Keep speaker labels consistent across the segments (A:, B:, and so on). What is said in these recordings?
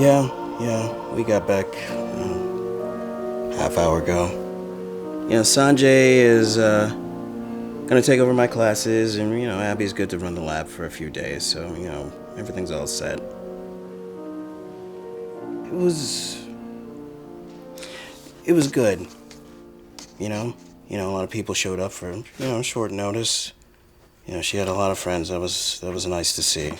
A: Yeah, we got back half hour ago. Sanjay is gonna take over my classes, and Abby's good to run the lab for a few days, so everything's all set. It was good. A lot of people showed up for short notice. She had a lot of friends. That was nice to see.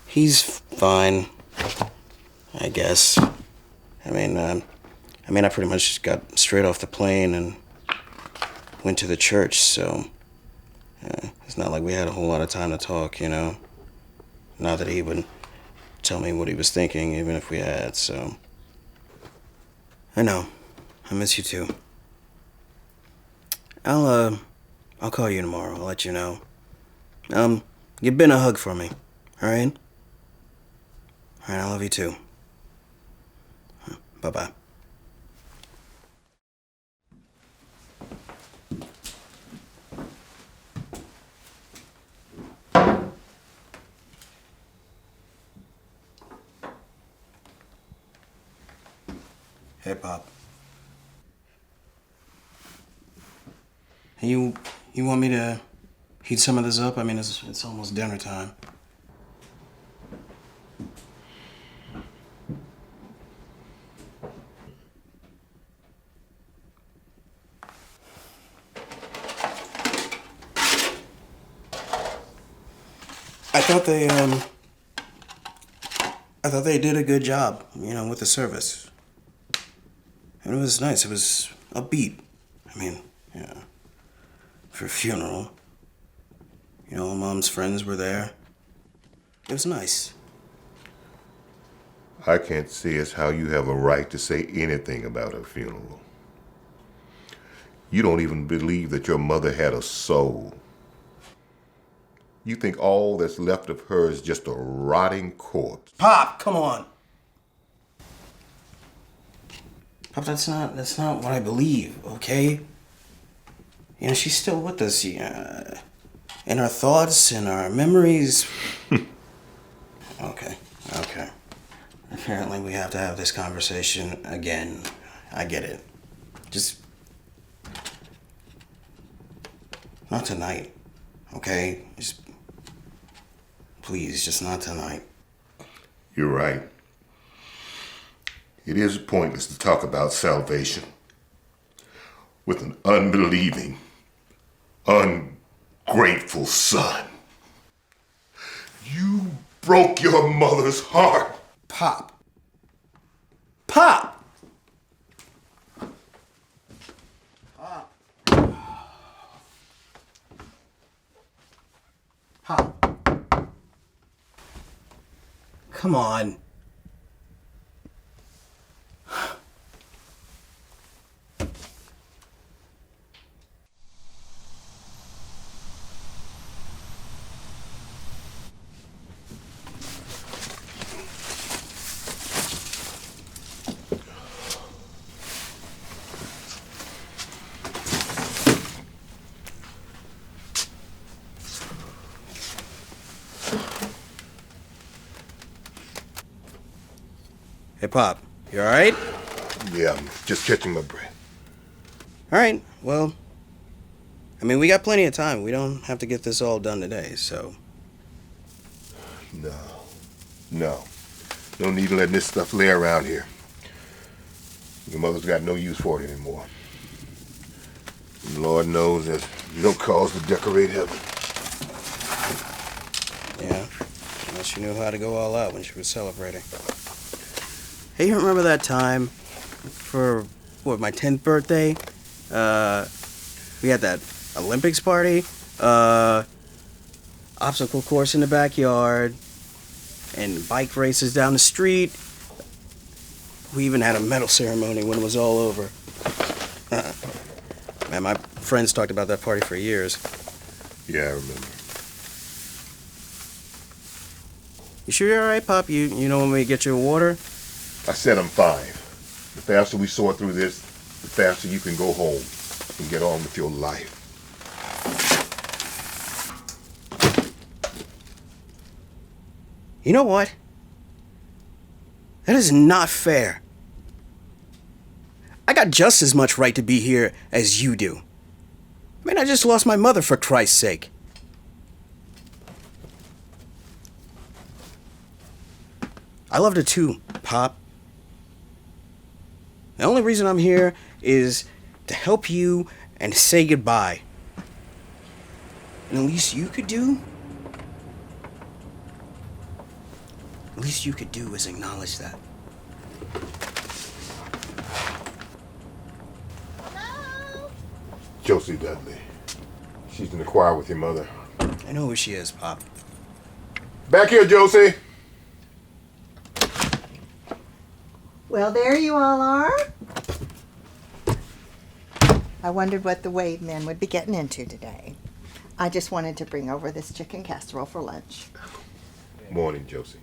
A: He's fine, I guess. I pretty much just got straight off the plane and went to the church, so it's not like we had a whole lot of time to talk, Not that he would tell me what he was thinking, even if we had, so. I know. I miss you too. I'll call you tomorrow. I'll let you know. Give Ben a hug for me, alright? Alright, I love you too. Bye-bye. Hey, Pop. You want me to heat some of this up? It's almost dinner time. I thought they did a good job, with the service. And it was nice. It was upbeat. For a funeral. Mom's friends were there. It was nice.
B: I can't see as how you have a right to say anything about her funeral. You don't even believe that your mother had a soul. You think all that's left of her is just a rotting corpse.
A: Pop, come on. Pop, that's not what I believe, okay? She's still with us, in our thoughts, in our memories. Okay. Apparently we have to have this conversation again. I get it. Just not tonight, okay? Please, just not tonight.
B: You're right. It is pointless to talk about salvation with an unbelieving, ungrateful son. You broke your mother's heart.
A: Pop. Come on. Hey, Pop, you alright?
B: Yeah, I'm just catching my breath.
A: Alright, well, we got plenty of time. We don't have to get this all done today, so.
B: No need in letting this stuff lay around here. Your mother's got no use for it anymore. And Lord knows there's no cause to decorate heaven.
A: Yeah, unless she knew how to go all out when she was celebrating. Hey, you remember that time for, my 10th birthday? We had that Olympics party, obstacle course in the backyard, and bike races down the street. We even had a medal ceremony when it was all over. Man, my friends talked about that party for years.
B: Yeah, I remember.
A: You sure you're alright, Pop? You know when we get you water?
B: I said I'm fine. The faster we sort through this, the faster you can go home and get on with your life.
A: You know what? That is not fair. I got just as much right to be here as you do. I mean, I just lost my mother, for Christ's sake. I loved her too, Pop. The only reason I'm here is to help you and say goodbye. And the least you could do is acknowledge that.
C: Hello?
B: Josie Dudley. She's in the choir with your mother.
A: I know who she is, Pop.
B: Back here, Josie.
C: Well, there you all are. I wondered what the Wade men would be getting into today. I just wanted to bring over this chicken casserole for lunch.
B: Morning, Josie.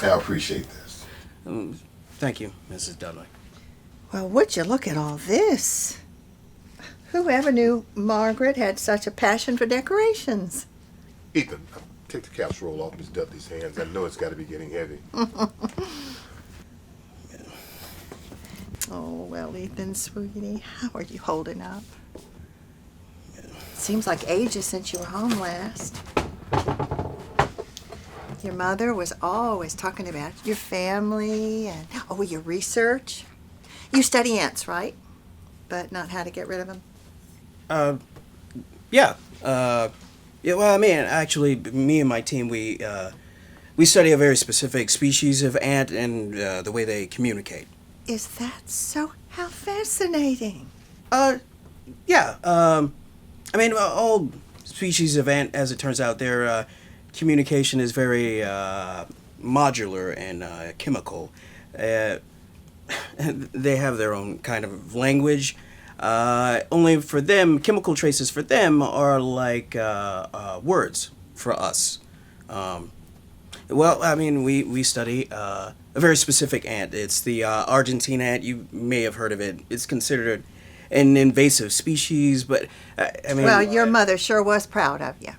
B: I appreciate this.
A: Thank you, Mrs. Dudley.
C: Well, would you look at all this? Whoever knew Margaret had such a passion for decorations?
B: Ethan, take the casserole off Miss Dudley's hands. I know it's got to be getting heavy.
C: Oh, well, Ethan, sweetie, how are you holding up? Seems like ages since you were home last. Your mother was always talking about your family and, your research. You study ants, right? But not how to get rid of them?
A: Yeah. Yeah, well, I mean, actually, me and my team, we study a very specific species of ant and the way they communicate.
C: Is that so? How fascinating.
A: Yeah. I mean, all species of ant, as it turns out, their communication is very modular and chemical. They have their own kind of language. Only for them, chemical traces for them are like words for us. Well, I mean, we study a very specific ant. It's the Argentine ant. You may have heard of it. It's considered an invasive species, but I mean...
C: Well, your mother sure was proud of you.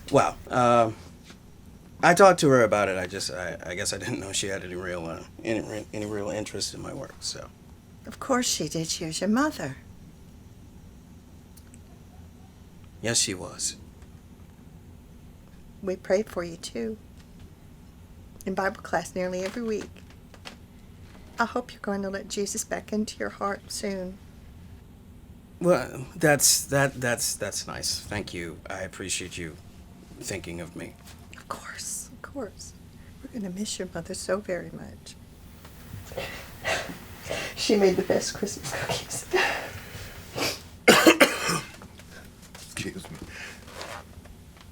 A: Well, I talked to her about it. I guess I didn't know she had any real interest in my work. So.
C: Of course she did. She was your mother.
A: Yes, she was.
C: We prayed for you too. In Bible class nearly every week. I hope you're going to let Jesus back into your heart soon.
A: Well, that's nice. Thank you. I appreciate you thinking of me.
C: Of course, of course. We're going to miss your mother so very much. She made the best Christmas cookies.
B: Excuse me.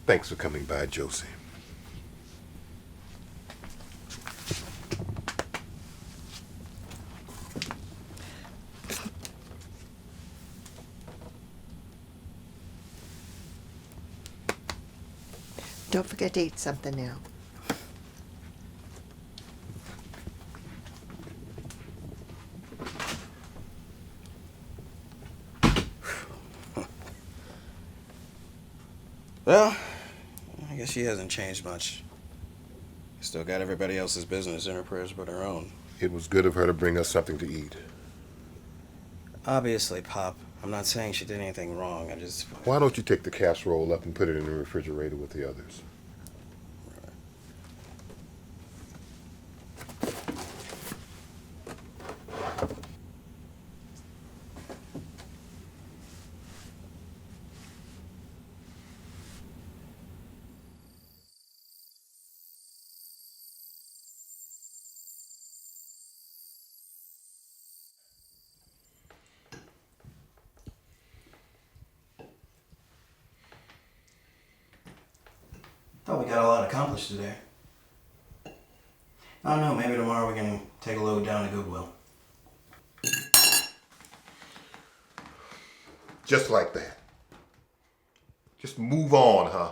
B: Thanks for coming by, Josie.
C: Don't forget to eat something now.
A: Well, I guess she hasn't changed much. Still got everybody else's business in her prayers but her own.
B: It was good of her to bring us something to eat.
A: Obviously, Pop. I'm not saying she did anything wrong. I just...
B: Why don't you take the casserole up and put it in the refrigerator with the others?
A: Thought we got a lot accomplished today. I don't know, maybe tomorrow we can take a load down to Goodwill.
B: Just like that. Just move on, huh?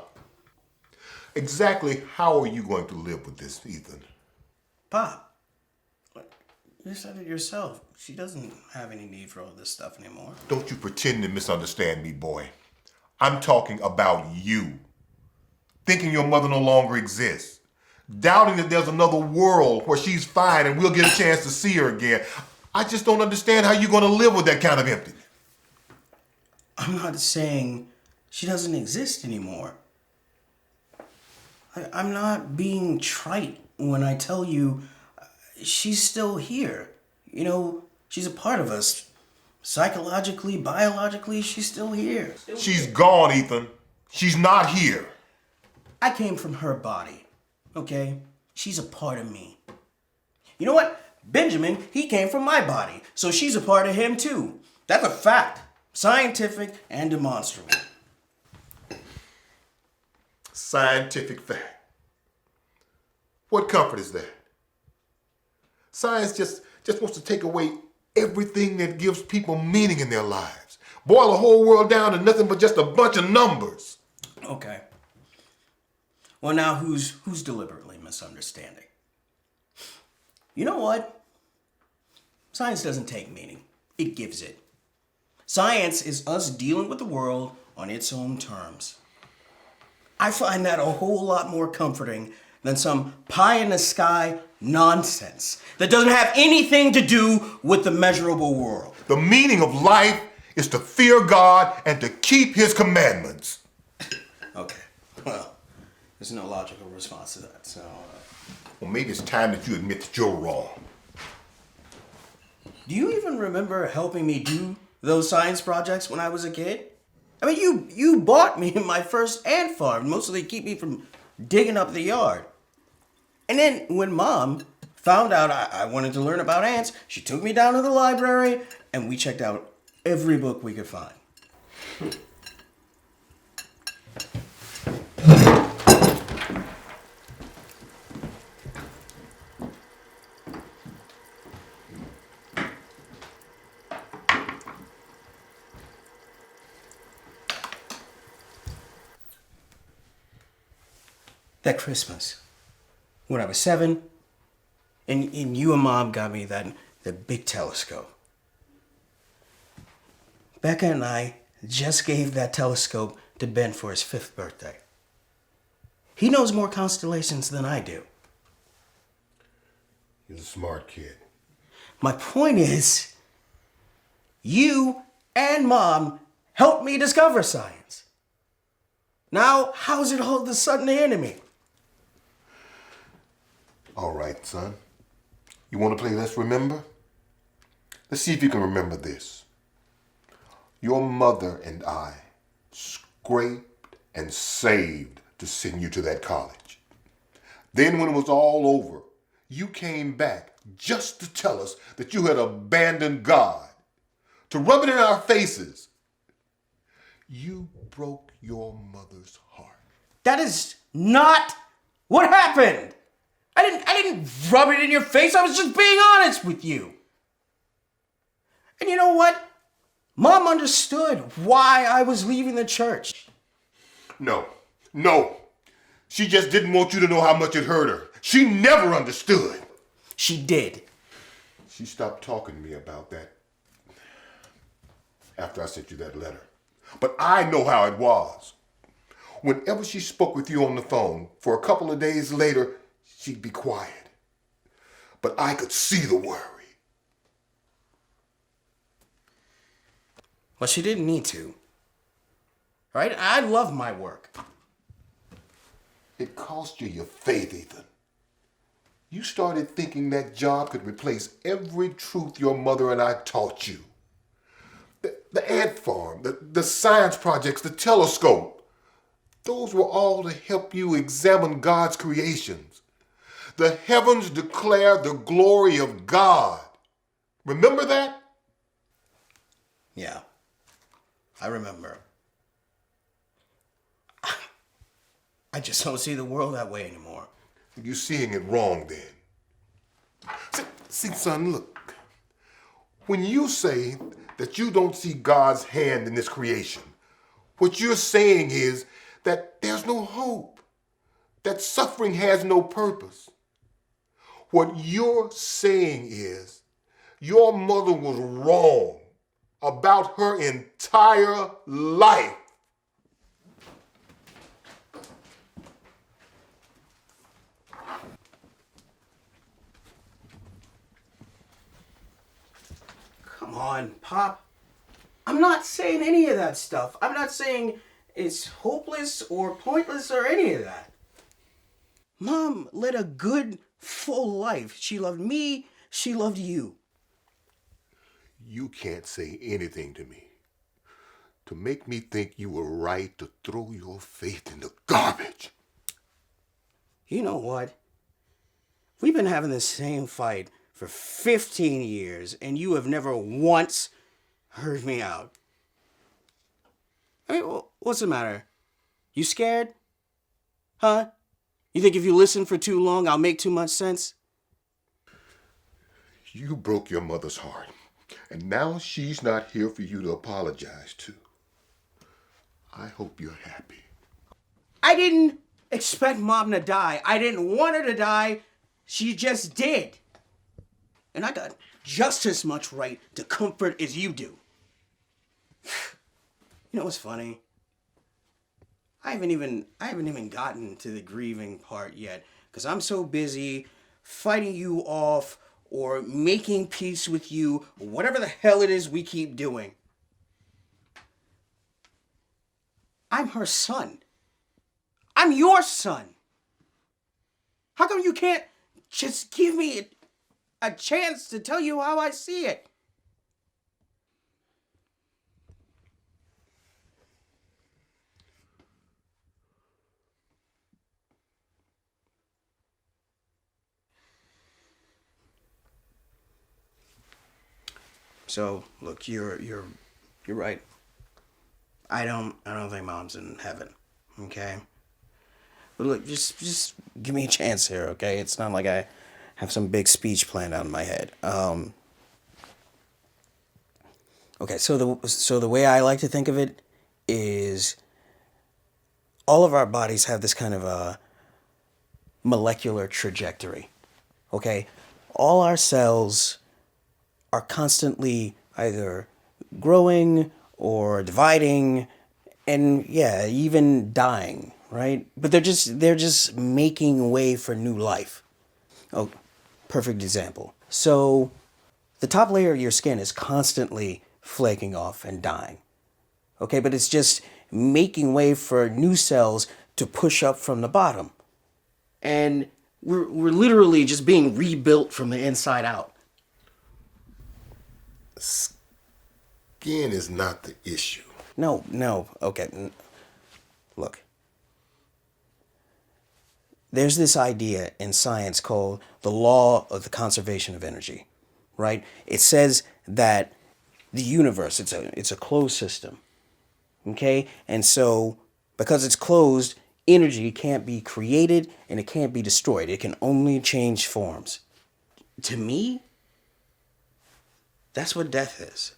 B: Exactly how are you going to live with this, Ethan?
A: Pop, you said it yourself. She doesn't have any need for all this stuff anymore.
B: Don't you pretend to misunderstand me, boy. I'm talking about you. thinking your mother no longer exists, doubting that there's another world where she's fine and we'll get a chance to see her again. I just don't understand how you're going to live with that kind of emptiness.
A: I'm not saying she doesn't exist anymore. I'm not being trite when I tell you she's still here. You know, she's a part of us. Psychologically, biologically, she's still here.
B: She's gone, Ethan. She's not here.
A: I came from her body, okay? She's a part of me. You know what? Benjamin, he came from my body, so she's a part of him too. That's a fact. Scientific and demonstrable.
B: Scientific fact. What comfort is that? Science just wants to take away everything that gives people meaning in their lives. Boil the whole world down to nothing but just a bunch of numbers.
A: Okay. Well, now who's deliberately misunderstanding? You know what? Science doesn't take meaning. It gives it. Science is us dealing with the world on its own terms. I find that a whole lot more comforting than some pie-in-the-sky nonsense that doesn't have anything to do with the measurable world.
B: The meaning of life is to fear God and to keep His commandments.
A: Okay, well, there's no logical response to that, so...
B: Well, maybe it's time that you admit that you're wrong.
A: Do you even remember helping me do those science projects when I was a kid? I mean, you bought me my first ant farm, mostly to keep me from digging up the yard. And then when Mom found out I wanted to learn about ants, she took me down to the library and we checked out every book we could find. That Christmas, when I was 7, and you and Mom got me the big telescope. Becca and I just gave that telescope to Ben for his 5th birthday. He knows more constellations than I do.
B: He's a smart kid.
A: My point is, you and Mom helped me discover science. Now, how's it all of a sudden the enemy?
B: All right, son. You want to play Let's Remember? Let's see if you can remember this. Your mother and I scraped and saved to send you to that college. Then when it was all over, you came back just to tell us that you had abandoned God, to rub it in our faces. You broke your mother's heart.
A: That is not what happened. I didn't rub it in your face. I was just being honest with you. And you know what? Mom understood why I was leaving the church.
B: No. She just didn't want you to know how much it hurt her. She never understood.
A: She did.
B: She stopped talking to me about that after I sent you that letter. But I know how it was. Whenever she spoke with you on the phone, for a couple of days later, she'd be quiet. But I could see the worry.
A: Well, she didn't need to. Right? I love my work.
B: It cost you your faith, Ethan. You started thinking that job could replace every truth your mother and I taught you. The ant farm, the science projects, the telescope. Those were all to help you examine God's creations. The heavens declare the glory of God. Remember that?
A: Yeah, I remember. I just don't see the world that way anymore.
B: You're seeing it wrong then. See, son, look. When you say that you don't see God's hand in this creation, what you're saying is that there's no hope, that suffering has no purpose. What you're saying is your mother was wrong about her entire life.
A: on, Pop. I'm not saying any of that stuff. I'm not saying it's hopeless or pointless or any of that. Mom led a good, full life. She loved me. She loved you.
B: You can't say anything to me to make me think you were right to throw your faith in the garbage.
A: You know what? We've been having the same fight for 15 years, and you have never once heard me out. I mean, what's the matter? You scared? Huh? You think if you listen for too long, I'll make too much sense?
B: You broke your mother's heart, and now she's not here for you to apologize to. I hope you're happy.
A: I didn't expect Mom to die. I didn't want her to die. She just did. And I got just as much right to comfort as you do. You know what's funny? I haven't even gotten to the grieving part yet, because I'm so busy fighting you off or making peace with you, or whatever the hell it is we keep doing. I'm her son. I'm your son. How come you can't just give me a chance to tell you how I see it? So, look, you're right. I don't think Mom's in heaven. Okay? But look, just give me a chance here, okay? It's not like I have some big speech planned out in my head. Okay, so the way I like to think of it is all of our bodies have this kind of a molecular trajectory. Okay? All our cells are constantly either growing or dividing and even dying, right? But they're just making way for new life. Oh, perfect example. So the top layer of your skin is constantly flaking off and dying. Okay, but it's just making way for new cells to push up from the bottom. And we're literally just being rebuilt from the inside out.
B: Skin is not the issue.
A: No, okay. Look. There's this idea in science called the law of the conservation of energy, right? It says that the universe, it's a closed system, okay? And so, because it's closed, energy can't be created and it can't be destroyed. It can only change forms. To me, that's what death is.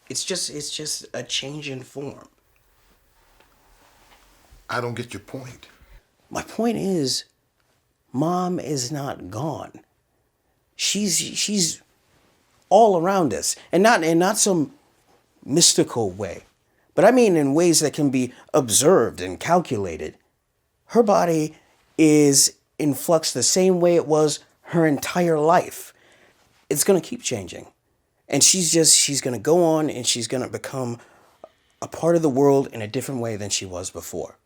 A: It's just a change in form.
B: I don't get your point.
A: My point is, Mom is not gone. She's all around us, and not some mystical way, but I mean in ways that can be observed and calculated. Her body is in flux the same way it was her entire life. It's gonna keep changing. And she's going to go on and she's going to become a part of the world in a different way than she was before.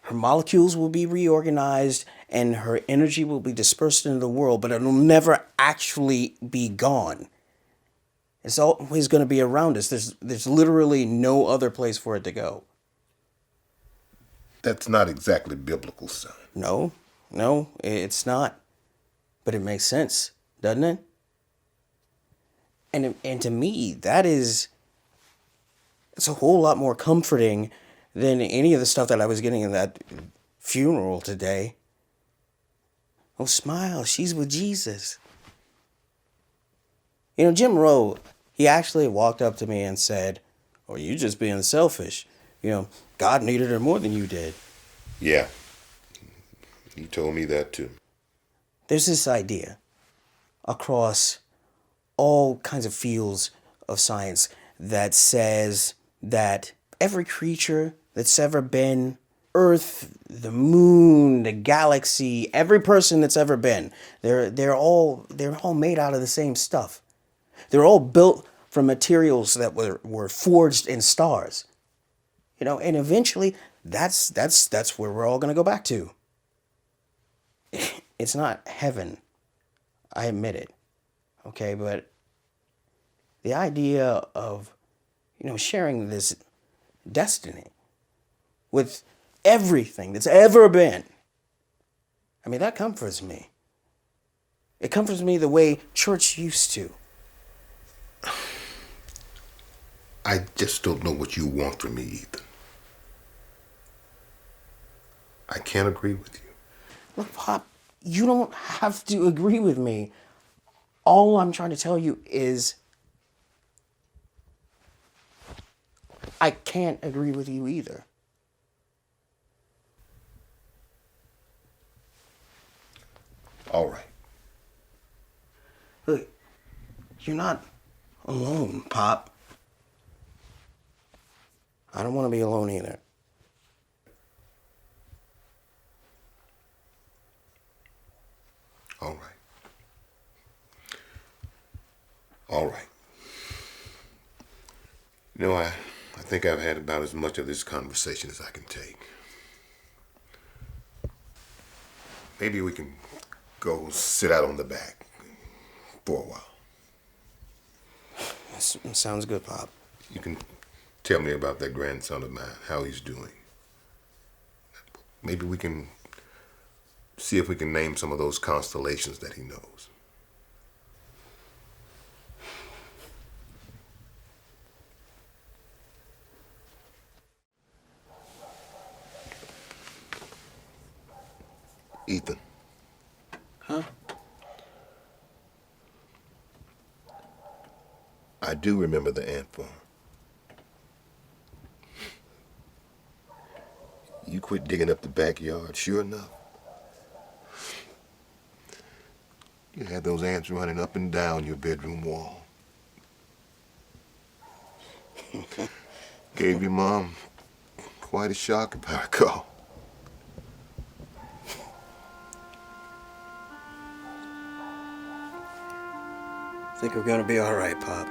A: Her molecules will be reorganized and her energy will be dispersed into the world, but it'll never actually be gone. It's always going to be around us. There's literally no other place for it to go.
B: That's not exactly biblical, son.
A: No, it's not. But it makes sense, doesn't it? And to me, it's a whole lot more comforting than any of the stuff that I was getting in that funeral today. Oh, smile, she's with Jesus. You know, Jim Rowe, he actually walked up to me and said, "Oh, you just being selfish. You know, God needed her more than you did."
B: Yeah, he told me that too.
A: There's this idea across all kinds of fields of science that says that every creature that's ever been, Earth, the moon, the galaxy, every person that's ever been, they're all made out of the same stuff. They're all built from materials that were forged in stars. You know, and eventually that's where we're all gonna go back to. It's not heaven, I admit it. Okay, but the idea of, you know, sharing this destiny with everything that's ever been, I mean, that comforts me. It comforts me the way church used to.
B: I just don't know what you want from me, Ethan. I can't agree with you.
A: Look, Pop, you don't have to agree with me. All I'm trying to tell you is I can't agree with you either.
B: All right.
A: Look, you're not alone, Pop. I don't want to be alone either.
B: All right. All right. You know, I think I've had about as much of this conversation as I can take. Maybe we can go sit out on the back for a while.
A: Sounds good, Pop.
B: You can tell me about that grandson of mine, how he's doing. Maybe we can see if we can name some of those constellations that he knows. Ethan.
A: Huh?
B: I do remember the ant farm. You quit digging up the backyard, sure enough. You had those ants running up and down your bedroom wall. Gave your mom quite a shock, if I recall.
A: I think we're gonna be all right, Pop.